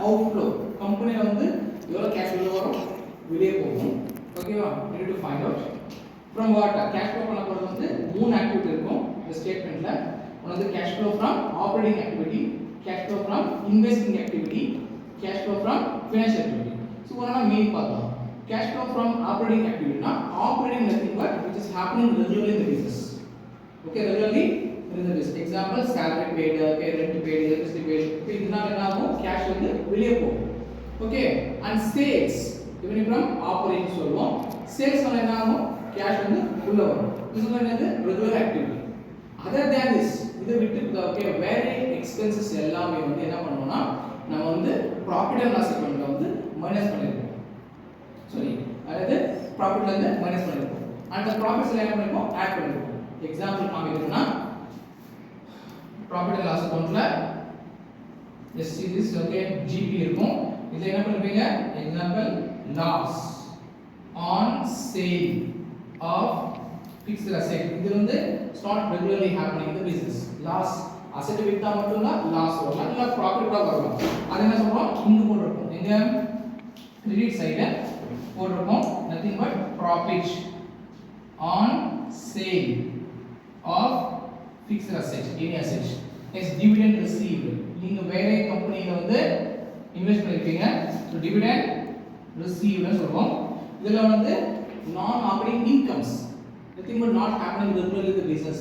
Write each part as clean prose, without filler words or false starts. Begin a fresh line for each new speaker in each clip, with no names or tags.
Outflow கம்பெனில வந்து எவ்வளவு கேஷ் உள்ள வரும் வெளியே போகும் ஓகேவா you need to find out from what cash flow பண்ண போறது வந்து மூணு ஆக்டிவிட்டி இருக்கும் இந்த ஸ்டேட்மென்ட்ல ஒன்னு வந்து cash flow from operating activity cash flow from investing activity cash flow from financial activity so ஒண்ணா மீனிங் பார்த்தோம் cash flow from operating activity na operating nothing but which is happening regularly in the business okay regularly in the business example salary paid rent paid electricity paid இப்போ இதனால என்ன ஆகும் cash வந்து வெளியே போகும் okay and sales even from operating சொல்லுவோம் sales னால என்ன ஆகும் cash வந்து உள்ள வரும் இது என்னது regular activity other than this இத விட்டு okay வேற expenses எல்லாமே வந்து என்ன பண்ணுவோம்னா நம்ம வந்து profit and loss account வந்து மைனஸ் பண்ணிருப்போம் sorry அதாவது profitல இருந்து மைனஸ் பண்ணிருப்போம் அந்த profits எல்லாம் என்ன பண்ணிருப்போம் ஆட் பண்ணிருப்போம் எக்ஸாம்பிள் காமிக்கிறோம்னா profit and loss accountல let's see this okay GP இருக்கும் இத என்ன பண்ணுவீங்க example loss on sale of fixed asset இது வந்து it's not regularly happening in the business loss asset வித்தா மட்டும் தான் loss வரும் இல்ல profit கூட வரலாம் அது என்ன சொல்றோம் இங்க போட்டுருப்போம் எங்க credit side போட்டுருப்போம் nothing but profit on sale of fixed asset any asset next dividend received நீங்க வேற கம்பெனில வந்து இன்வெஸ்ட் பண்ணிருக்கீங்க so dividend received னு சொல்றோம் இதுல வந்து non operating incomes nothing but not happening regularly in the business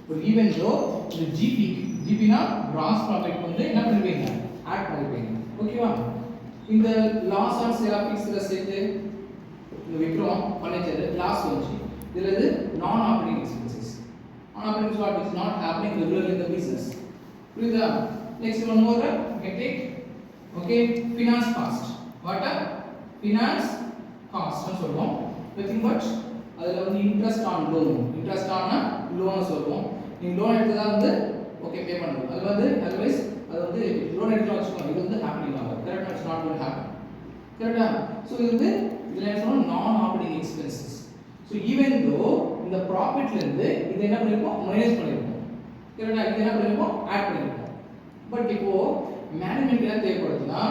but even though the GP னா gross profit வந்து என்ன பண்ணுவீங்க ஆட் பண்ணுவீங்க ஓகேவா இந்த loss on sale of fixed asset இந்த விக்ரம் ஃபர்னிச்சர் லாஸ் வந்துச்சு இதுல இது non operating expenses non operating what is not happening regularly in the business புரியுதா next one more get it okay finance cost what a finance cost னு சொல்றோம் nothing but அதுல வந்து interest on loan சொல்றோம் நீங்க லோன் எடுத்ததா வந்து okay பே பண்ணணும் அது வந்து otherwise அது வந்து லோன் எடுத்து வச்சுக்கோங்க இது வந்து ஹேப்பனிங் ஆகும் கரெக்ட்டா it's not going to happen கரெக்ட்டா சோ இது வந்து இதுல என்ன சொல்றோம் நான் operating expenses so even though இந்த ப்ராஃபிட்ல இருந்து இது என்ன பண்ணிருப்போம் மைனஸ் பண்ணிருப்போம் கரெக்ட்டா இது என்ன பண்ணிருப்போம் ஆட் பண்ணிருப்போம் பட் இப்போ மேனேஜ்மென்ட் என்ன தேவைப்படுதுன்னா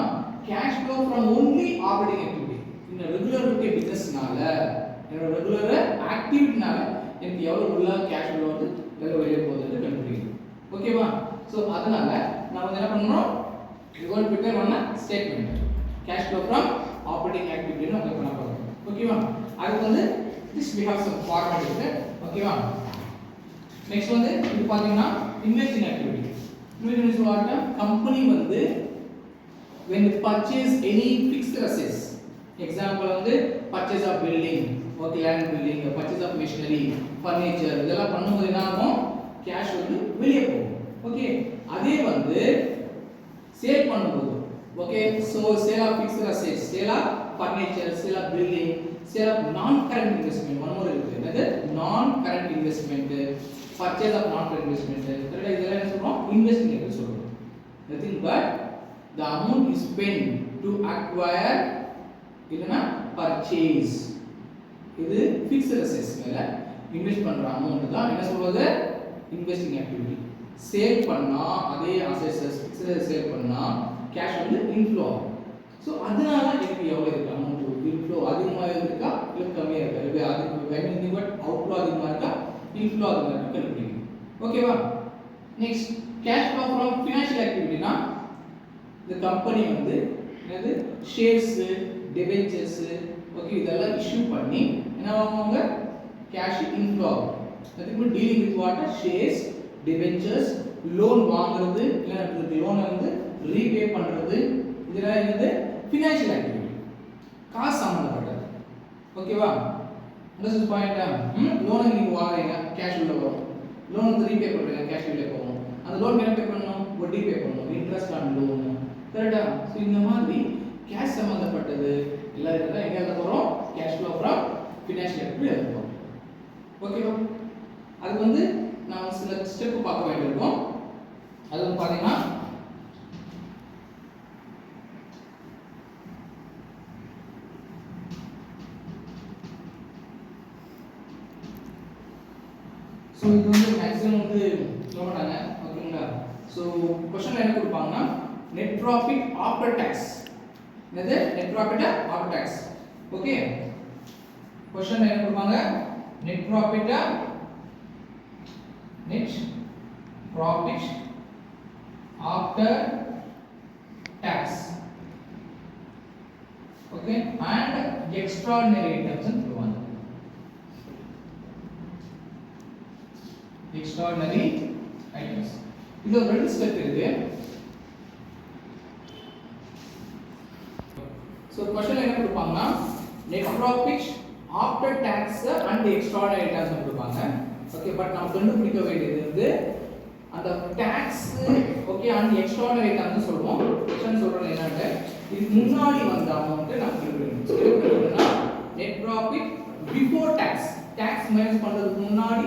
cash flow from only operating activity இந்த ரெகுலர் ரூட்டே பிசினஸ்னால என்னோட ரெகுலர் ஆக்டிவிட்டினால எனக்கு எவ்வளவு உள்ள கேஷ் ஃப்ளோ வந்து வெளியே போகுதுன்னு கண்டுபிடிக்கணும் ஓகேவா சோ அதனால நாம என்ன பண்ணனும் we going to prepare one statement cash flow from operating activity னு அப்ளை பண்ண போறோம் ஓகேவா அதுக்கு வந்து this we have some format இருக்கு ஓகேவா நெக்ஸ்ட் வந்து இது பாத்தீங்கன்னா investing activity investing is what company வந்து when they purchase any fixed assets example வந்து purchase of building okay land building purchase of machinery furniture இதெல்லாம் பண்ணும்போது என்ன ஆகும் cash வந்து வெளியே போகும் ஓகே அதே வந்து சேல் பண்ணும்போது okay so sale of fixed assets sale of furniture sale of building sale of non current investment one more இருக்கு என்னது non current investment purchase of non current investment கரெக்ட்டா இதெல்லாம் என்ன சொல்றோம் இன்வெஸ்டிங் என்று சொல்றோம் nothing but the amount is spent to acquire இல்லனா purchase இது fixed assets மேல இன்வெஸ்ட் பண்ற அமௌண்ட் தான் என்ன சொல்றது இன்வெஸ்டிங் ஆக்டிவிட்டி சேல் பண்ணா அதே assets fixed சேல் பண்ணா கேஷ் வந்து இன்ஃப்ளோ ஆகும் சோ அதனால எனக்கு எவ்வளவு இருக்கு அமௌண்ட் இன்ஃப்ளோ அதிகமா இருக்கா இல்ல கம்மியா இருக்கா இது அதுக்கு வேண்டியது பட் அவுட்ஃப்ளோ அதிகமா இருக்கா இன்ஃப்ளோ அதிகமா இருக்கா கண்டுபிடிக்கணும் ஓகேவா next cash flow from financial ஆக்டிவிட்டினா இந்த கம்பெனி வந்து என்னது ஷேர்ஸ் டிபென்ச்சர்ஸ் ஓகே இதெல்லாம் இஷ்யூ பண்ணி என்ன ஆகுங்க கேஷ் இன்ஃப்ளோ ஆகும் அதுக்கு dealing with what shares debentures loan வாங்குறது இல்ல லோனை வந்து ரீபே பண்றது இதெல்லாம் என்னது ஃபைனான்சியல் ஆக்டிவிட்டி காசு சம்பந்தப்பட்டது ஓகேவா this is point லோன் நீங்க வாங்குறீங்க கேஷ் உள்ள வரும் லோன் வந்து ரீபே பண்றீங்க கேஷ் உள்ள போகும் அந்த லோன் என்ன பே பண்ணனும் வட்டி பே பண்ணனும் இன்ட்ரஸ்ட் ஆன் லோன் கரெக்ட்டா சோ இந்த மாதிரி கேஷ் சம்பந்தப்பட்டது எல்லாம் இருக்குதா எங்க எழுத போறோம் cash flow from financial activity எழுத போறோம் ஓகேவா அது வந்து நாம சில ஸ்டெப் பார்க்க வேண்டியிருக்கும் அது வந்து பாத்தீங்கன்னா சோ இது வந்து மேக்ஸिमम வந்து சொல்ல மாட்டாங்க ஓகேங்களா சோ क्वेश्चनல என்ன கொடுப்பாங்கன்னா net profit after tax. என்னது net profit after tax. Okay question என்ன கொடுப்பாங்க net profit after tax. Okay, and extraordinary items ன்னு சொல்லுவாங்க. extraordinary items இது ஒரு ரெண்டு ஸ்டெப் இருக்கு. சோ क्वेश्चन என்ன கொடுப்பாங்கன்னா net profit after tax and extraordinary items ன்னு கொடுப்பாங்க. ஓகே பட் நாம கண்டுபிடிக்க வேண்டியது வந்து அந்த tax okay and extraordinary items சொல்றோம். क्वेश्चन சொல்றது என்னன்னா இதுக்கு முன்னாடி வந்த அமௌண்ட் நம்ம கண்டுபிடிக்கணும். net profit before tax minus பண்றதுக்கு முன்னாடி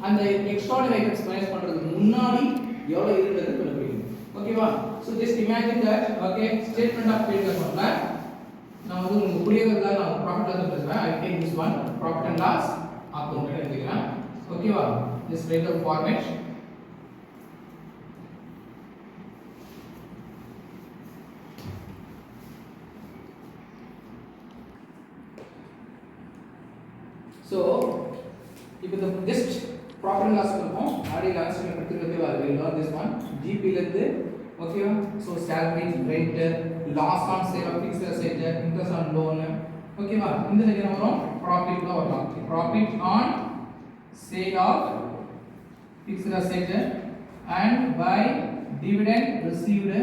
அந்த extraordinary items மைனஸ் பண்றதுக்கு முன்னாடி எவ்வளவு இருக்குன்னு கண்டுபிடிக்கணும். ஓகேவா? So just imagine that okay statement of P பண்ணா நான் வந்து உங்களுக்கு புரியறதுக்காக நான் ப்ராஃபிட் லாஸ் பேசுறேன். I take this one profit and loss account எடுத்துக்கிறேன். ஓகேவா? Just write the format. So இப்போ the just profit and loss பண்ணுவோம். ஆல்ரெடி லாஸ்ட் டைம் எடுத்துக்கிட்டே வாரு. we learn this one GP ல இருந்து ஓகேவா? So salary, rent, loss on sale of fixed asset, interest on loan. ஓகேவா? இந்த சைடு என்ன வரும்? profit தான் வரும். profit on sale of fixed asset and by dividend received.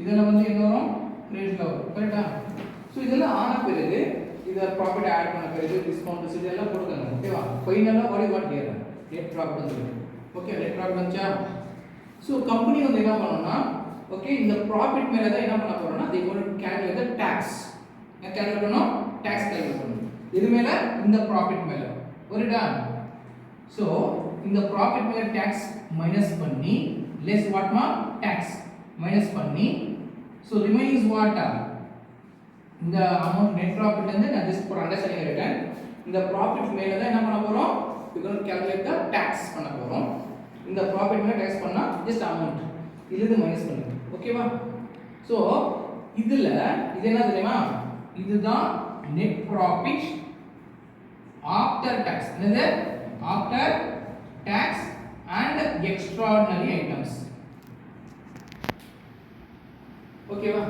இதெல்லாம் வந்து என்ன வரும்? credit ல வரும். கரெக்ட்டா? சோ இதெல்லாம் ஆன பிறகு இத ப்ராஃபிட் ஆட் பண்ண பிறகு டிஸ்கவுண்ட் ரசீது எல்லாம் கொடுக்கணும். ஓகேவா? ஃபைனலா what is what here net profit சொல்லுங்க. ஓகே நெட் ப்ராஃபிட் வந்துச்சா? சோ கம்பெனி வந்து என்ன பண்ணனும்னா ஓகே இந்த ப்ராஃபிட் மேல தான் என்ன பண்ண போறோம்னா they going to calculate the tax. என்ன calculate பண்ணனும்? tax calculate பண்ணனும். இது மேல இந்த ப்ராஃபிட் மேல புரியுதா? சோ இந்த ப்ராஃபிட் மேல tax மைனஸ் பண்ணி less what ma tax minus பண்ணி so remaining is what இந்த அமௌண்ட் நெட் ப்ராஃபிட்ல இருந்து நான் ஜஸ்ட் ஃபார் அண்டர்ஸ்டாண்டிங் ரிட்டர்ன் இந்த ப்ராஃபிட் மேல தான் என்ன பண்ண போறோம் we going to calculate the tax பண்ண போறோம். இந்த ப்ராஃபிட் மேல tax பண்ணா ஜஸ்ட் அமௌண்ட் இதுல இருந்து மைனஸ் பண்ணுங்க. ஓகேவா? சோ இதுல இது என்ன தெரியுமா? இதுதான் நெட் ப்ராஃபிட் ஆஃப்டர் tax. என்னது? After tax and extraordinary items. ஓகேவா?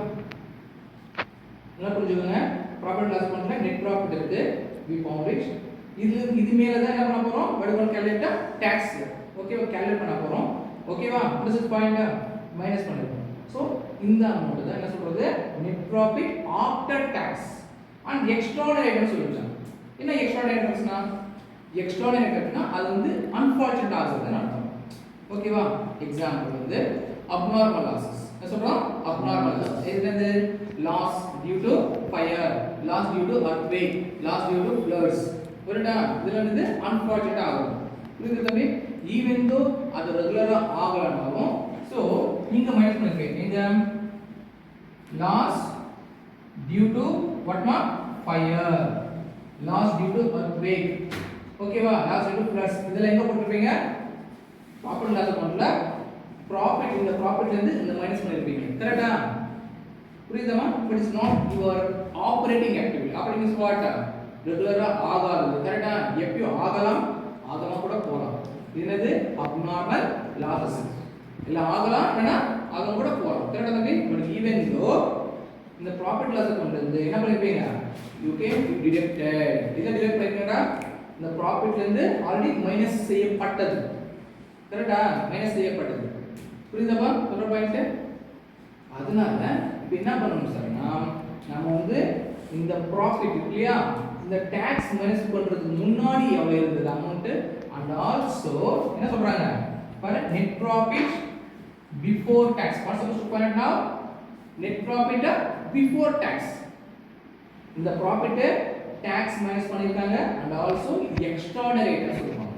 என்ன புரிஞ்சுக்கங்க ப்ராஃபிட் லாஸ் பண்ற நெட் ப்ராஃபிட் இருக்கு we found it. இது மேல தான் என்ன பண்ண போறோம் வடிவல் கால்குலேட் டாக்ஸ். ஓகேவா? கால்குலேட் பண்ண போறோம். ஓகேவா? this is point மைனஸ் பண்ணிடுவோம். சோ இந்த அமௌண்ட் தான் என்ன சொல்றது net profit after tax and extraordinary items சொல்லிட்டாங்க. என்ன எக்ஸ்ட்ராஆர்டினரி ஐட்டம்ஸ்னா எக்ஸ்ட்ராஆர்டினரி ஐட்டம்னா அது வந்து அன்ஃபார்ச்சுனேட் லாஸ்னு அர்த்தம். ஓகேவா? எக்ஸாம்பிள் வந்து abnormal losses. என்ன சொல்றோம்? abnormal loss. என்னது? loss due to fire, loss due to earthquake, loss due to floods. புரியுதா? இதுல வந்து அன்ஃபார்ச்சுனேட் ஆகும். புரியுதா தம்பி? even though அது ரெகுலரா ஆகலனாலும் சோ நீங்க மைனஸ் பண்ணிருக்கீங்க. இந்த loss due to what ma fire, loss due to earthquake. ஓகேவா? loss due to floods. இதெல்லாம் எங்க போட்டுருப்பீங்க? ப்ராஃபிட் லாஸ் அக்கவுண்ட்ல ப்ராஃபிட் இந்த ப்ராஃபிட்ல இருந்து இந்த மைனஸ் பண்ணிருப்பீங்க. கரெக்ட்டா? புரியுதா? but it's not your operating activity. operating is what ரெகுலரா ஆகாது. கரெக்ட்டா? எப்பயோ ஆகலாம் ஆகாம கூட போலாம். என்னது? abnormal losses. இல்ல ஆகலாம் இல்லனா ஆகாம கூட போலாம். கரெக்ட்டா தம்பி? but even though இந்த ப்ராஃபிட் லாஸ் அக்கவுண்ட்ல இருந்து என்ன பண்ணிருப்பீங்க? you can deducted. இத டிடக்ட் பண்ணிட்டா இந்த ப்ராஃபிட்ல இருந்து ஆல்ரெடி மைனஸ் செய்யப்பட்டது. கரெக்ட்டா? மைனஸ் செய்யப்பட்டது. புரியுதாப்பா? சொல்ற பாயிண்ட். அதனால இப்போ என்ன பண்ணணும் சார்னா நாம வந்து இந்த ப்ராஃபிட் இல்லையா இந்த டாக்ஸ் மைனஸ் பண்றதுக்கு முன்னாடி எவ்வளவு இருந்தது அமௌண்ட் and also என்ன சொல்றாங்க பாரு net profit before tax. What supposed to find out now? Net profit before tax. இந்த profit tax minus பண்ணிருக்காங்க and also extraordinary items சொல்றாங்க.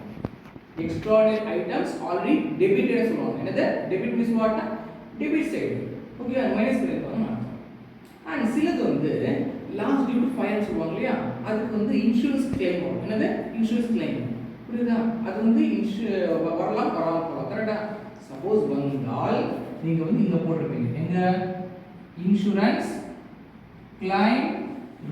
Extraordinary items already debited சொல்றாங்க. என்னது? debit means what? debit side. Okay minus பண்ணிருக்காங்க. and சிலது வந்து loss due to fire சொல்வாங்க இல்லையா அதுக்கு வந்து இன்சூரன்ஸ் கிளைம் வரும். என்னது? Insurance claim. புரியுதா? அது வந்து வரலாம் வராம போகலாம். கரெக்டா? சப்போஸ் வந்தால் நீங்க வந்து இங்க போட்டுருப்பீங்க. எங்க இன்சூரன்ஸ் கிளைம்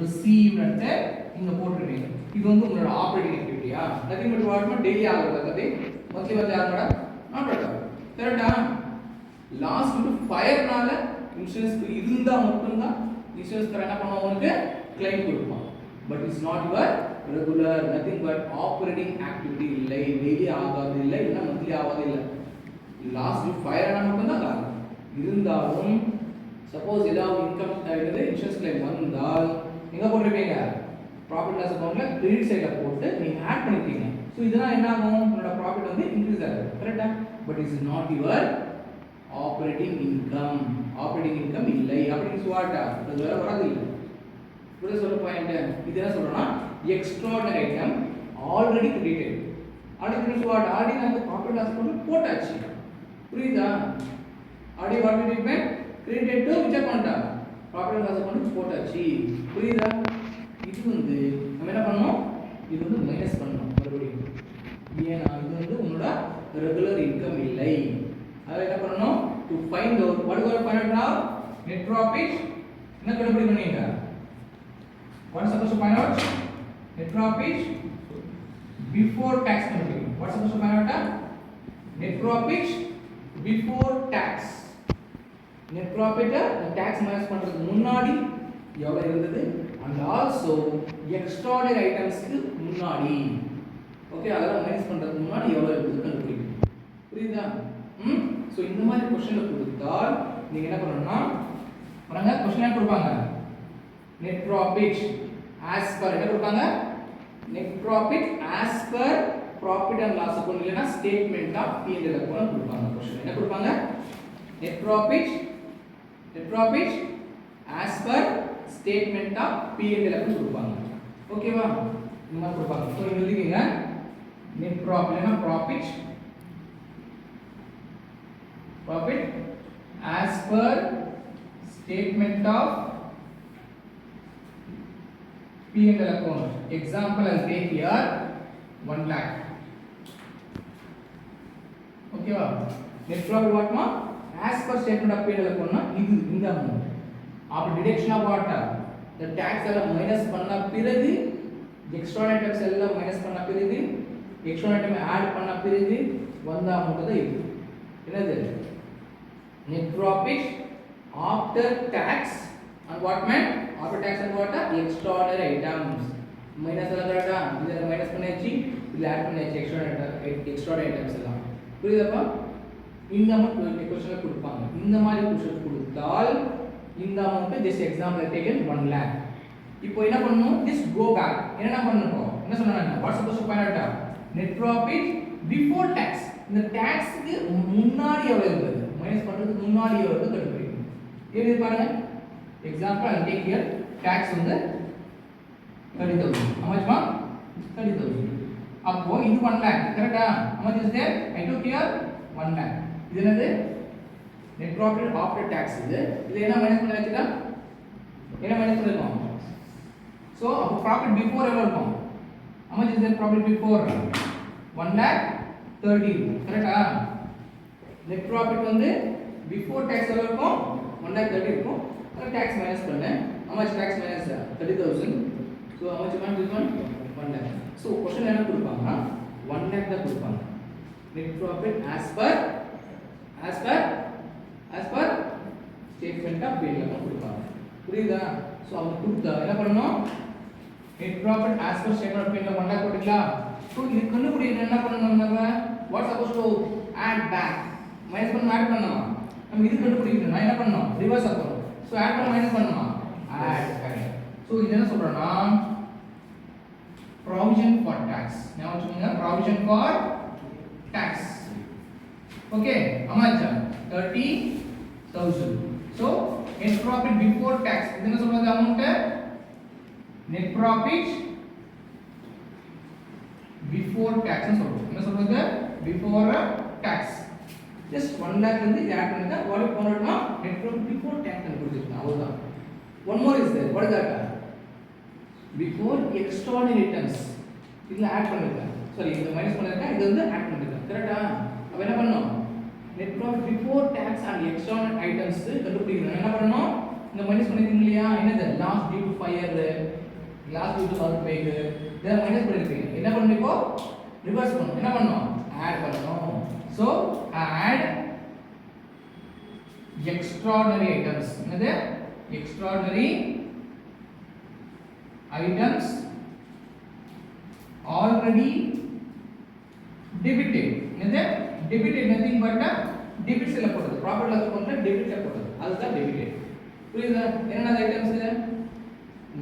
ரிசீவ்ட் வந்து இங்க போட்டுருப்பீங்க. இது வந்து உங்களோட ஆபரேட்டிங் ஆக்டிவிட்டியா? நதிங் பட் வாட் டெய்லி ஆகுது கதை மந்த்லி வந்து ஆகும்டா நாட் அட் ஆல். கரெக்ட்டா? லாஸ்ட் வந்து ஃபயர்னால இன்சூரன்ஸ் இருந்தா மட்டும் தான் இன்சூரன்ஸ் கரெக்ட் என்ன பண்ணுவாங்க உங்களுக்கு கிளைம் கொடுப்பாங்க. But it's not your regular nothing but operating activity இல்லை. டெய்லி ஆகாது இல்லை இல்ல மந்த்லி ஆகாது இல்லை. லாஸ்ட் ஃபயர் ஆனா மட்டும் தான் ஆகும். இருந்தாலும் சப்போஸ் ஏதாவது இன்கம் இன்சூரன்ஸ் கிளைம் வந்தால் எங்க போட்டுருப்பீங்க? ப்ராஃபிட் லாஸ் அக்கவுண்ட்ல கிரெடிட் சைடுல போட்டு நீங்க ஆட் பண்ணிருக்கீங்க. சோ இதெல்லாம் என்ன ஆகும்? உங்களோட ப்ராஃபிட் வந்து இன்க்ரீஸ் ஆகும். கரெக்ட்டா? But it's not your operating income. Operating income இல்லை. ஆபரேட்டிங் ஸ்வாட்டா அது வேற வராது இல்லை. புரியுதா சொல்ற பாயிண்ட்? இது என்ன சொல்றோம்னா extraordinary item already credited. Already swat already நம்ம ப்ராஃபிட் லாஸ் அக்கவுண்ட் போட்டாச்சு. புரியுதா? Already what we did credited to which account? Profit loss account போட்டாச்சு. புரியுதா? இது வந்து நம்ம என்ன பண்ணணும்? இது வந்து மைனஸ் பண்ணணும் மறுபடியும். ஏன்னா இது வந்து உங்களோட ரெகுலர் இன்கம் இல்லை. அத என்ன பண்ணணும்? To find out what you are find out now net profit என்ன கண்டுபிடி பண்ணீங்க? What is suppose to find out net profit before tax கண்டுபிடி. What suppose to find out net profit before tax. Net profit tax minus பண்றதுக்கு முன்னாடி எவ்வளவு இருந்தது and also extraordinary items க்கு முன்னாடி. ஓகே அதெல்லாம் மைனஸ் பண்றதுக்கு முன்னாடி எவ்வளவு இருக்குன்னு கண்டுபிடிக்கணும். புரியுதா? சோ இந்த மாதிரி क्वेश्चन கொடுத்தால் நீங்க என்ன பண்ணணும்னா பாருங்க क्वेश्चन என்ன கொடுப்பாங்க? net profit as per என்ன கொடுப்பாங்க? net profit as per profit and loss account இல்லனா statement of P&L account கொடுப்பாங்க. क्वेश्चन என்ன கொடுப்பாங்க? net profit as per statement of P&L account கொடுப்பாங்க. ஓகேவா? இந்த மாதிரி கொடுப்பாங்க. சோ இங்க எழுதிக்கங்க net profit என்ன profit as per statement of P&L account. Example I'll take here 1 lakh. ஓகேவா? net profit what ma as per statement of P&L account னா இது இந்த amount. அப்ப deduction of what? the tax எல்லாம் minus பண்ண பிறகு extraordinary tax எல்லாம் minus பண்ண பிறகு எக்ஸ்ட்ராஆர்டினரி ஐட்டம் ஆட் பண்ண பிறகு வந்த அமௌண்ட் தான் இது. என்னது? net profit after tax and what meant? after tax and what? extraordinary items. Minus எல்லாம் கரெக்ட்டா? இத மைனஸ் பண்ணியாச்சு, இதுல ஆட் பண்ணியாச்சு எக்ஸ்ட்ராஆர்டினரி ஐட்டம்ஸ் எல்லாம். புரியுதாப்பா? இந்த அமௌண்ட் क्वेश्चन கொடுப்பாங்க. இந்த மாதிரி क्वेश्चन கொடுத்தால் இந்த amount just example taken 1 lakh. இப்போ என்ன பண்ணனும்? Just go back. என்ன பண்ணனும்? என்ன சொன்னாங்க? What suppose to find out net profit before tax. இந்த டாக்ஸ்க்கு முன்னாடி எவ்வளவு இருந்தது? மைனஸ் பண்றதுக்கு முன்னாடி எவ்வளவு கண்டுபிடிக்கணும். இது பாருங்க. Example I take here tax வந்து 30,000. how much ma? 30,000. அப்போ இது 1 lakh. கரெக்ட்டா? how much is there? I took here 1 lakh. இது என்னது? net profit after tax. இது என்ன மைனஸ் பண்ணி வச்சிட்டா? என்ன மைனஸ் பண்ணிருக்கோம்? சோ அப்ப profit before எவ்வளவு இருக்கும்? how much is the profit before? 1,30,000. கரெக்ட்டா? net profit வந்து before tax எவ்வளவு இருக்கும்? 1,30,000 இருக்கும். அத tax மைனஸ் பண்ணு. how much tax minus 30,000? so how much amount is 1 lakh. so question என்ன கொடுப்பாங்கன்னா 1 lakh தான் கொடுப்பாங்க. net profit as per statement of P&L account கொடுப்பாங்க. புரியுதா? சோ அவங்க கொடுத்தா என்ன பண்ணனும்? net profit as per statement of P&L 1 lakh போட்டுக்கலாம். சோ இது கண்டுபிடிக்க என்ன பண்ணனும் நம்ம? what supposed to add back? Minus பண்ண ஆட் பண்ணனும். நம்ம இது கண்டுபிடிக்கணும். நான் என்ன பண்ணனும்? ரிவர்ஸ் ஆக்கணும். சோ ஆட் பண்ண மைனஸ் பண்ணனும். add correct. சோ இது என்ன சொல்றேன்னா provision for tax. நான் சொல்லுங்க provision for tax. okay how much? 30,000. so net profit before tax இது என்ன சொல்றது amount? net profit before tax னு சொல்றோம். என்ன சொல்றது? before tax. just 1 lakh வந்து இது ஆட் பண்ணிட்டா what பண்ணனும்னா net profit before tax னு கொடுத்துட்டோம். அவ்வளவுதான். one more is there. what is that? before extraordinary items. இதுல ஆட் பண்ணிருக்கேன். சாரி இது மைனஸ் பண்ணிருக்கேன். இது வந்து ஆட் பண்ணிருக்கேன். கரெக்ட்டா? அப்ப என்ன பண்ணனும்? Net profit before tax and external items கண்டுபிடிக்கணும். என்ன பண்ணணும்? இந்த மைனஸ் பண்ணிருக்கீங்க இல்லையா? என்னது? Loss due to fire, loss due to earthquake, இத மைனஸ் பண்ணிருக்கீங்க. என்ன பண்ணணும் இப்போ? ரிவர்ஸ் பண்ணணும். என்ன பண்ணணும்? ஆட் பண்ணணும். So add extraordinary items. என்னது? extraordinary items already debited. என்னது? debited nothing but debit ல போடுறது. ப்ராஃபிட் லாஸ் அக்கவுண்ட்ல debit ல போடுறது. அதுதான் debited. புரியுதா? என்னென்ன items?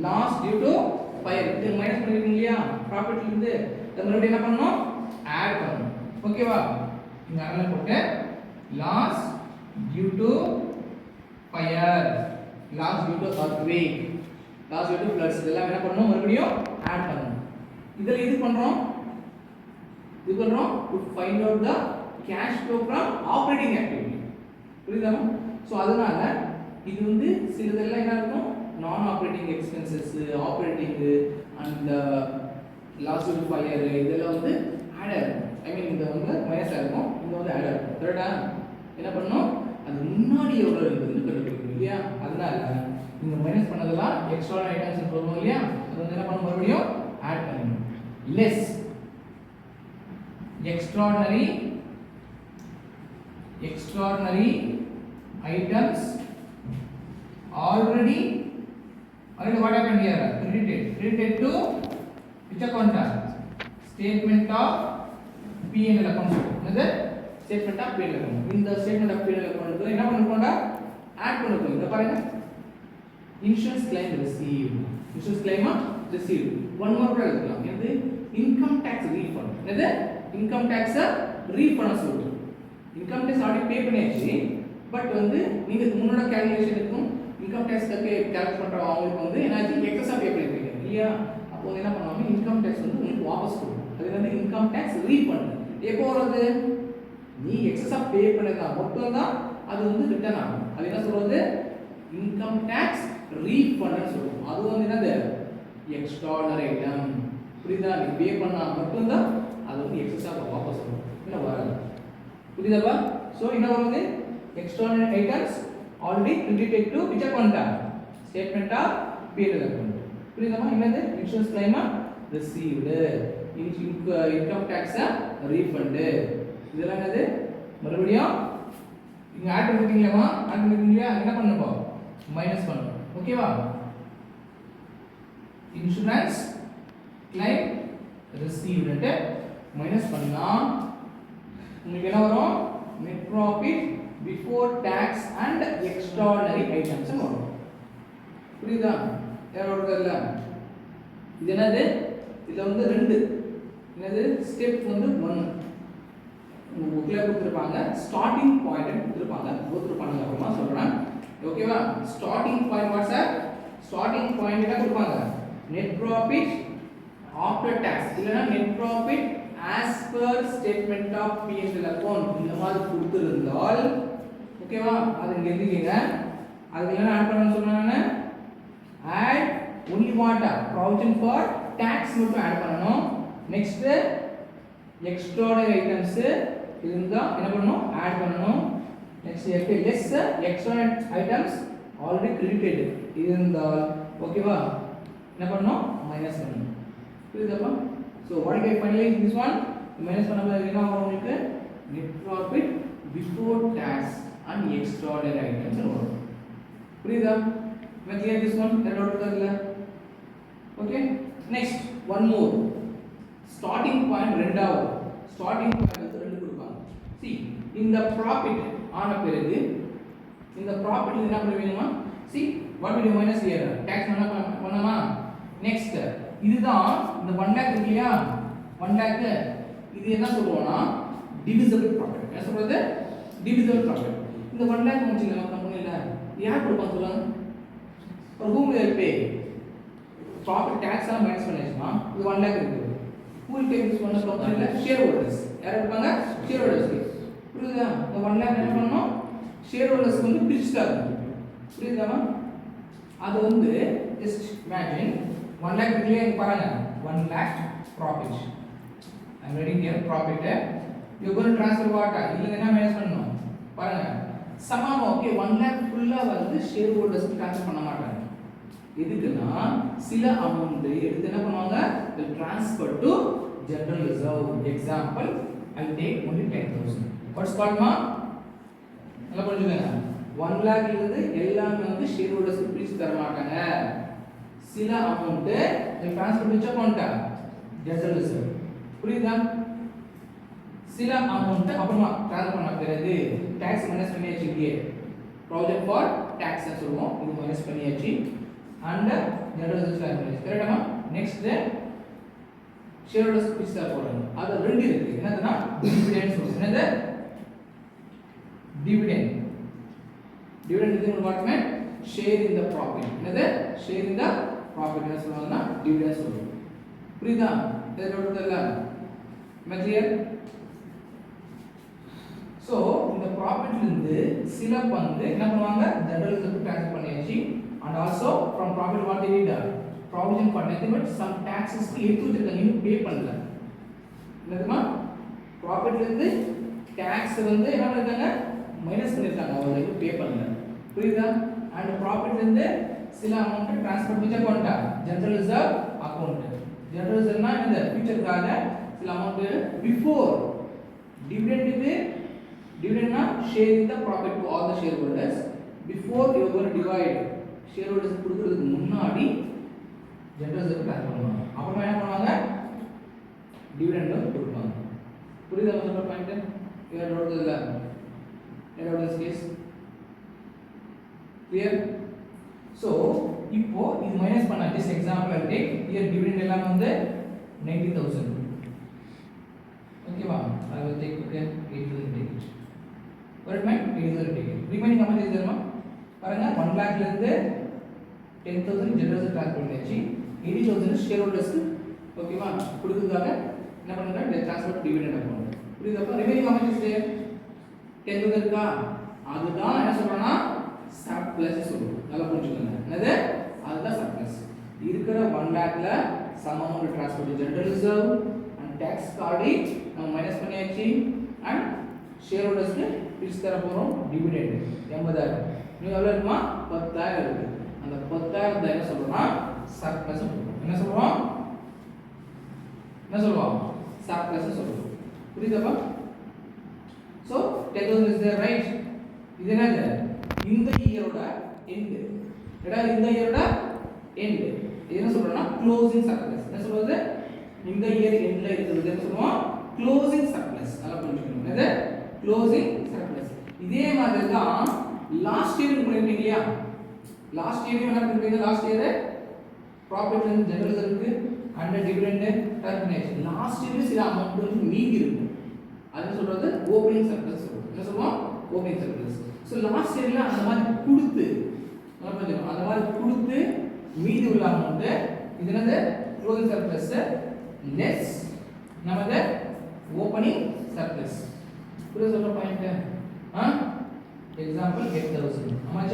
Loss due to fire. இது மைனஸ் பண்ணிருக்கீங்க இல்லையா? ப்ராஃபிட்ல இருந்து அது மறுபடியும் என்ன பண்ணனும்? ஆட் பண்ணனும். ஓகேவா? இங்க அனல போட்டு loss due to fire, loss due to earthquake, loss due to floods இதெல்லாம் என்ன பண்ணனும்? மறுபடியும் ஆட் பண்ணனும். இதல இது பண்றோம் to find out the cash flow from operating activity. புரியுதா? சோ அதனால இது வந்து சிலதெல்லாம் என்ன இருக்கும்? நான் operating expenses, operating and loss due to fire இதெல்லாம் வந்து ஆட் ஆகும். ஐ மீன் இது வந்து மைனஸ் ஆகும், இது வந்து ஆட் ஆகும். கரெக்ட்டா? என்ன பண்ணனும்? அது முன்னாடி எவ்வளவு இருக்குன்னு கண்டுபிடிக்கணும் இல்லையா? அதனால இந்த மைனஸ் பண்ணதெல்லாம் எக்ஸ்ட்ரா ஐட்டம்ஸ் சொல்றோம் இல்லையா? அது வந்து என்ன பண்ணனும்? மறுபடியும் ஆட் பண்ணனும். Less extraordinary items already what happened here? Credited to which account? Statement of P&L account. என்னது? Statement of P&L account. இந்த statement of P&L account என்ன பண்ணிருக்கோம்டா? ஆட் பண்ணிருக்கோம். இத பாருங்க. Insurance claim received. Insurance claim received. One more கூட எழுதலாம். என்னது? Income tax refund. என்னது? Income tax refund சொல்லுது. Income tax already pay பண்ணியாச்சு. பட் வந்து நீங்க முன்னோட கால்குலேஷனுக்கும் இன்கம் டாக்ஸ் கால்குலேட் பண்ற அவங்களுக்கு வந்து என்னாச்சு? எக்ஸஸா பே பண்ணிருக்கீங்க இல்லையா? அப்போ என்ன பண்ணுவாங்க? இன்கம் டாக்ஸ் வந்து உங்களுக்கு வாபஸ் கொடுக்கும். அது வந்து இன்கம் டாக்ஸ் ரீஃபண்ட். எப்போ வருது? நீ எக்ஸஸா பே பண்ணதா மட்டும் தான் அது வந்து ரிட்டர்ன் ஆகும். அது என்ன சொல்றது? இன்கம் டாக்ஸ் ரீஃபண்ட் சொல்லுவோம். அது வந்து என்னது? Extraordinary item. புரியுதா? நீ பே பண்ணா மட்டும் தான் அது வந்து எக்ஸஸா வாபஸ் வரும். என்ன வராது. புரியுதாப்பா? சோ என்ன வருது? Extraordinary items already credited to which account? Statement of P&L account. புரியுதா? என்னது? Insurance claim received, income tax refund. இதெல்லாம் என்னது? மறுபடியும் இங்க ஆட் பண்ணிட்டீங்களா? ஆட் பண்ணிட்டீங்களா? என்ன பண்ணனும்? மைனஸ் பண்ணனும். ஓகேவா? Insurance claim received ன்ட்டு மைனஸ் பண்ணா உங்களுக்கு என்ன வரும்? net profit before tax and extraordinary items வரும். புரியுதா? யாரோட இல்ல இது என்னது? இதுல வந்து ரெண்டு என்னது? ஸ்டெப் வந்து 1 உங்க புக்ல கொடுத்திருப்பாங்க. ஸ்டார்டிங் பாயிண்ட் கொடுத்திருப்பாங்க. கோத்ரூ பண்ணுங்க அப்புறமா சொல்றேன். ஓகேவா? Starting point what's are? Starting point என்ன கொடுப்பாங்க? net profit after tax இல்லனா net profit as per statement of P&L account இந்த மாதிரி கொடுத்திருந்தால் ஓகேவா? அது இங்க எழுதிக்கங்க. அதுக்கு என்ன ஆட் பண்ணனும் சொன்னானே? add only what? provision for tax மட்டும் ஆட் பண்ணனும். நெக்ஸ்ட் extraordinary items இருந்தா என்ன பண்ணனும்? ஆட் பண்ணனும். Next less extraordinary items already credited இருந்தால் ஓகேவா? என்ன பண்ணனும்? மைனஸ் பண்ணனும். புரியுதாப்பா? So what do I finalize this one? Minus பண்ணும்போது என்ன வரும் உங்களுக்கு? net profit before tax and extraordinary items வரும். புரியுதா? मैं clear this one? doubt இல்ல? Okay? Next one more. Starting point ரெண்டாவது. Starting point வந்து ரெண்டு கொடுப்பாங்க. See இந்த profit ஆன பிறகு இந்த profit என்ன பண்ணுவீங்கமா? See what will you minus here? Tax பண்ணமா? Next இதுதான் இந்த 1 lakh இருக்கு இல்லையா? 1 lakh இது என்ன சொல்லுவோம்னா divisible profit. என்ன சொல்றது? divisible profit. இந்த 1 lakh வந்துச்சு நம்ம கம்பெனில யார் கொடுப்பாங்க சொல்லுங்க? for whom we will pay? profit tax எல்லாம் மைனஸ் பண்ணியாச்சுமா இது 1 lakh இருக்கு. who will take this one கம்பெனில? shareholders. யார் கொடுப்பாங்க? shareholders. புரியுதா? இந்த 1 lakh என்ன பண்ணனும்? shareholders வந்து பிரிச்சுட்டாங்க. புரியுதாமா? அது வந்து just imagine 1 lakh இருக்குல்ல இங்க பாருங்க 1 lakh profit. I am writing here profit. You are going to transfer what? இதுல என்ன மைனஸ் பண்ணனும்? பாருங்க சமமா ஓகே 1 lakh ஃபுல்லா வந்து ஷேர் ஹோல்டர்ஸ்க்கு ட்ரான்ஸ்ஃபர் பண்ண மாட்டாங்க. எதுக்குன்னா சில அமௌண்ட் எடுத்து என்ன பண்ணுவாங்க will transfer to general reserve. Example I take only 10,000. What's called ma? நல்லா புரிஞ்சுக்கங்க. 1 lakh இருந்து எல்லாமே வந்து ஷேர் ஹோல்டர்ஸ்க்கு பிரிச்சு தர மாட்டாங்க. சில amount will transfer to which account? General reserve. புரியுதா? சில அமௌண்ட் அப்புறமா ட்ரான்ஸ்ஃபர் பண்ண பிறகு டாக்ஸ் மைனஸ் பண்ணியாச்சு. இங்கே ப்ராவிஷன் ஃபார் டாக்ஸ் சொல்லுவோம், இது மைனஸ் பண்ணியாச்சு. அண்ட் ஜெனரல் ரிசர்வ் ட்ரான்ஸ்ஃபர் பண்ணியாச்சு. கரெக்ட்டா? நெக்ஸ்ட் ஷேர் ஹோல்டர்ஸ் பிரிச்சு தர போறாங்க. அது ரெண்டு இருக்கு. என்னதுன்னா டிவிடெண்ட் சொல்லுவோம். என்னது? டிவிடெண்ட். டிவிடெண்ட் இது ஒரு what mean share in the profit. என்னது? ஷேர் இன் தி ப்ராஃபிட் என்ன சொல்லுவாங்கன்னா டிவிடெண்ட் சொல்லுவோம். புரியுதா? இது டவுட் கிளியர்? சோ இந்த ப்ராஃபிட்ல இருந்து சில பங்கு என்ன பண்ணுவாங்க ஜெனரல் ரிசர்வ் ட்ரான்ஸ்ஃபர் பண்ணியாச்சு. and also from profit what they did provision பண்ணது பட் some taxes எடுத்து வச்சிருக்காங்க இன்னும் பே பண்ணல. என்னதுமா ப்ராஃபிட்ல இருந்து டாக்ஸ் வந்து என்ன பண்ணிருக்காங்க மைனஸ் பண்ணிருக்காங்க, அவங்க இன்னும் பே பண்ணல. புரியுதா? and ப்ராஃபிட்ல இருந்து சில அமௌண்ட் ட்ரான்ஸ்ஃபர் பண்ணி அக்கவுண்டா ஜெனரல் ரிசர்வ் அக்கவுண்ட். ஜெனரல் ரிசர்வ்னா இந்த ஃபியூச்சர்க்காக சில amount before dividend. Dividend na sharing the profit to all the shareholders before you are going to divide. Shareholders கொடுக்கிறதுக்கு முன்னாடி ஜெனரல் ரிசர்வ் ட்ரான்ஸ்ஃபர் பண்ணுவாங்க. அப்புறமா என்ன பண்ணுவாங்க டிவிடெண்ட் கொடுப்பாங்க. புரியுதா சொல்ற point? you are not the end of this case clear? so இப்போ இது மைனஸ் பண்ணா just example I take here dividend எல்லாம் வந்து 90,000. ஓகேவா? I will take 8,000 take it. What meant? 8,000 take it. Remaining how much is there? பாருங்க 1 lakh ல இருந்து 10,000 general transfer பண்ணியாச்சு. 80,000 ஷேர் ஹோல்டர்ஸ்க்கு ஓகேவா கொடுக்கிறதுக்காக என்ன பண்ணுங்க ட்ரான்ஸ்ஃபர் டிவிடெண்ட் அக்கவுண்ட். புரியுதா? Remaining how much is there? 10,000 இருக்கா? அதுதான் என்ன சொல்றோம்னா சர்ப்ளஸ் சொல்றோம். நல்லா புரிஞ்சுக்கங்க. என்னது? அதுதான் சர்ப்ளஸ். இருக்கிற 1 lakh ல some amount transfer to general reserve and tax card நம்ம மைனஸ் பண்ணியாச்சு. and ஷேர் ஹோல்டர்ஸ்க்கு பிரிச்சு தர போறோம் டிவிடெண்ட் 80,000. நீ எவ்வளவு இருக்குமா 10,000 இருக்கு. அந்த 10,000 என்ன சொல்றோம்னா சர்ப்ளஸ் சொல்றோம். என்ன சொல்றோம்? என்ன சொல்றோம்? சர்ப்ளஸ் சொல்றோம். புரியுதா? So 10,000 is there right? இது என்னது? இந்த இயரோட எண்ட். எடா இந்த இயரோட எண்ட். என்ன சொல்றோம்னா க்ளோசிங் சர்ப்ளஸ். என்ன சொல்றது? இந்த இயர் எண்ட்ல இருக்குது என்ன சொல்றோம்? Closing surplus. நல்லா புரிஞ்சுக்கணும். என்னது? Closing surplus. இதே மாதிரி தான் லாஸ்ட் இயர் பண்ணிருக்கீங்க இல்லையா? லாஸ்ட் இயர் என்ன பண்ணிருக்கீங்க? Last year profit and general ரிசர்வ்க்கு and dividend termination last year சில அமௌண்ட் வந்து மீதி இருக்கும். அது சொல்றது ஓபனிங் சர்ப்ளஸ் சொல்றோம். என்ன சொல்றோம்? Opening surplus. சோ லாஸ்ட் இயர்ல அந்த மாதிரி கொடுத்து நல்லா புரிஞ்சுக்கணும். அந்த மாதிரி கொடுத்து மீதி உள்ள அமௌண்ட் இது என்னது? க்ளோசிங் சர்ப்ளஸ் லெஸ் நமது ஓபனிங் சர்ப்ளஸ். புரியுதா சொல்ற point? Example 8,000. how much?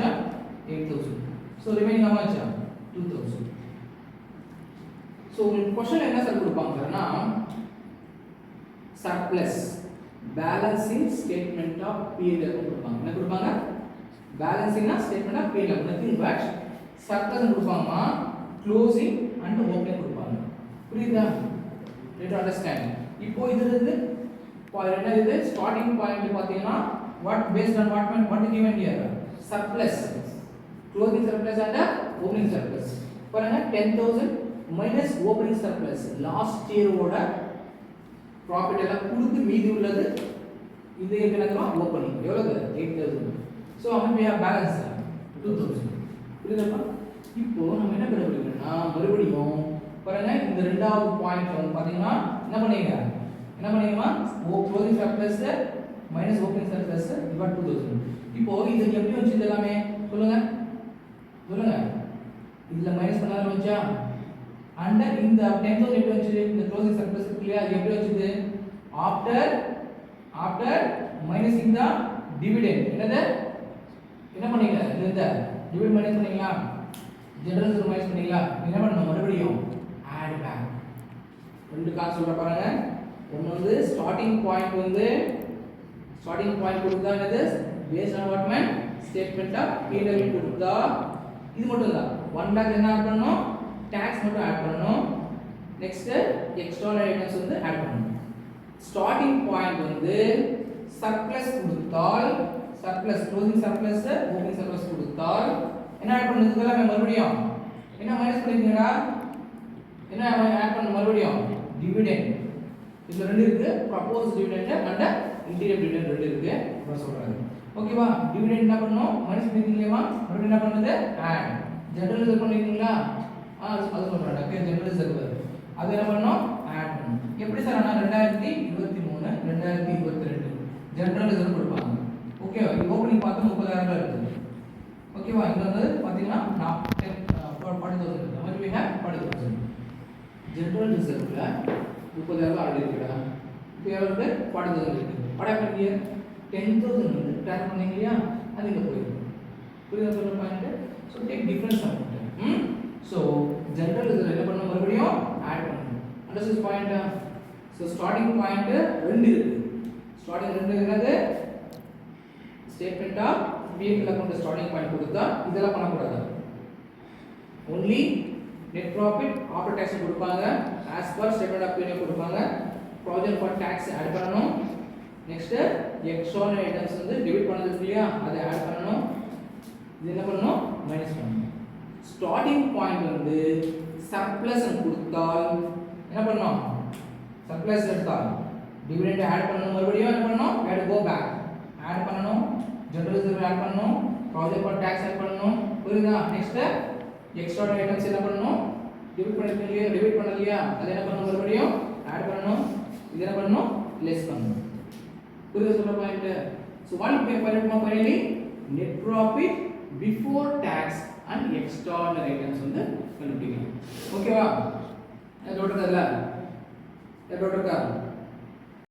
8,000. so remaining how much? 2,000. so உங்களுக்கு क्वेश्चन என்ன சார் கொடுப்பாங்கன்னா surplus balancing statement of P&L கொடுப்பாங்க. என்ன கொடுப்பாங்க? பேலன்சிங்னா statement of P&L nothing but surplus கொடுப்பாங்கமா க்ளோசிங் அண்ட் ஓபனிங் கொடுப்பாங்க. புரியுதா? let us understand. இப்போ இதுல இருந்து என்ன இது ஸ்டார்டிங் பாயிண்ட் பாத்தீங்கன்னா what based on what is given here surplus closing surplus and opening surplus. பாருங்க 10,000 minus opening surplus last year ஓட ப்ராஃபிட் எல்லாம் கொடுத்து மீதி உள்ளது இது என்னதுமா ஓபனிங் எவ்வளவு 8,000. So how much we have balance 2,000. புரியுதா? இப்போ நம்ம என்ன கண்டுபிடிக்கணும்னா மறுபடியும் பாருங்க இந்த இரண்டாவது பாயிண்ட் வந்து பாத்தீங்கன்னா என்ன பண்ணீங்கமா closing surplus minus opening surplus divide 2,000. இப்போ இது எப்படி வந்துச்சு எல்லாமே சொல்லுங்க இதுல மைனஸ் பண்ணாலும் வந்துச்சா? அண்ட் இந்த 10,000 எப்படி வந்துச்சு? இந்த க்ளோசிங் சர்ப்ளஸ் கிளியர் அது எப்படி வந்துச்சு? ஆஃப்டர் மைனஸிங் தி டிவிடெண்ட். என்னது? என்ன பண்ணீங்க? இந்த டிவிடெண்ட் மைனஸ் பண்ணீங்களா? ஜெனரல் ரிசர்வ் மைனஸ் பண்ணீங்களா? என்ன பண்ணணும்? மறுபடியும் ஆட் பேக். ரெண்டு காசு சொல்ற பாருங்க. ஒன்னு வந்து ஸ்டார்டிங் பாயிண்ட் கொடுத்தா என்னது based on what man statement of P&L கொடுத்தா இது மட்டும் தான் 1 lakh என்ன ஆட் பண்ணனும் tax மட்டும் ஆட் பண்ணனும் நெக்ஸ்ட் எக்ஸ்டர்னல் ஐட்டம்ஸ் வந்து ஆட் பண்ணனும் ஸ்டார்டிங் பாயிண்ட் வந்து சர்ப்ளஸ் கொடுத்தால் surplus closing surplus opening surplus கொடுத்தால் என்ன ஆட் பண்ணனும் இதெல்லாம் மறுபடியும் என்ன மைனஸ் பண்ணிருக்கீங்கடா என்ன ஆட் பண்ணனும் மறுபடியும் டிவிடெண்ட் இதுல ரெண்டு இருக்கு propose dividend and interior dividend ரெண்டு இருக்கு அப்படி சொல்றாங்க ஓகேவா டிவிடெண்ட் என்ன பண்ணனும் மைனஸ் பண்ணிருக்கீங்களா மறுபடியும் என்ன பண்ணுது ஆட் ஜெனரல் ரிசர்வ் பண்ணிருக்கீங்களா அது சொல்றாங்க ஓகே ஜெனரல் ரிசர்வ் அது என்ன பண்ணனும் ஆட் பண்ணனும் எப்படி சார் ஆனா 2023 2022 ஜெனரல் ரிசர்வ் கொடுப்பாங்க ஓகேவா இது ஓபனிங் பார்த்தா 30000 இருக்கு ஓகேவா இங்க வந்து பாத்தீங்கன்னா 40000 இருக்கு நம்ம we have 40000 ஜெனரல் ரிசர்வ்ல 30000 ஆல்ரெடி இருக்குடா இப்போ எவ்வளவு 40000 இருக்கு what happened here 10000 வந்து ட்ராக் பண்ணீங்க இல்லையா அது இங்க போயிடும் புரியுதா சொல்ற point so take difference amount so general reserve என்ன பண்ணனும் மறுபடியும் ஆட் பண்ணனும் understand point so starting point ரெண்டு இருக்கு starting ரெண்டு என்னது statement of P&L account starting point கொடுத்தா இதெல்லாம் பண்ண கூடாது only net profit after tax கொடுப்பாங்க as per statement of P&L கொடுப்பாங்க provision for tax ஆட் பண்ணனும் next external items வந்து டெபிட் பண்ணது இல்லையா அதை ஆட் பண்ணனும் இது என்ன பண்ணனும் மைனஸ் பண்ணனும் ஸ்டார்டிங் பாயிண்ட் வந்து சர்ப்ளஸ் கொடுத்தால் என்ன பண்ணனும் சர்ப்ளஸ் எடுத்தால் டிவிடெண்ட் ஆட் பண்ணனும் மறுபடியும் என்ன பண்ணனும் we have to go back add பண்ணனும் ஜெனரல் ரிசர்வ் ஆட் பண்ணனும் ப்ராவிஷன் ஃபார் டாக்ஸ் ஆட் பண்ணனும் புரியுதா நெக்ஸ்ட் எக்ஸ்ட்ராடனரி ஐட்டம்ஸ் என்ன பண்ணனும் டெபிட் பண்ணிருக்கீங்க டெபிட் பண்ணலையா அது என்ன பண்ணனும் மறுபடியும் ஆட் பண்ணனும் இது என்ன பண்ணனும் லெஸ் பண்ணனும் புரியுதா சொல்ற point so what we find out finally net profit before tax and extraordinary items வந்து கண்டுபிடிக்கலாம் ஓகேவா டவுட் இருக்கா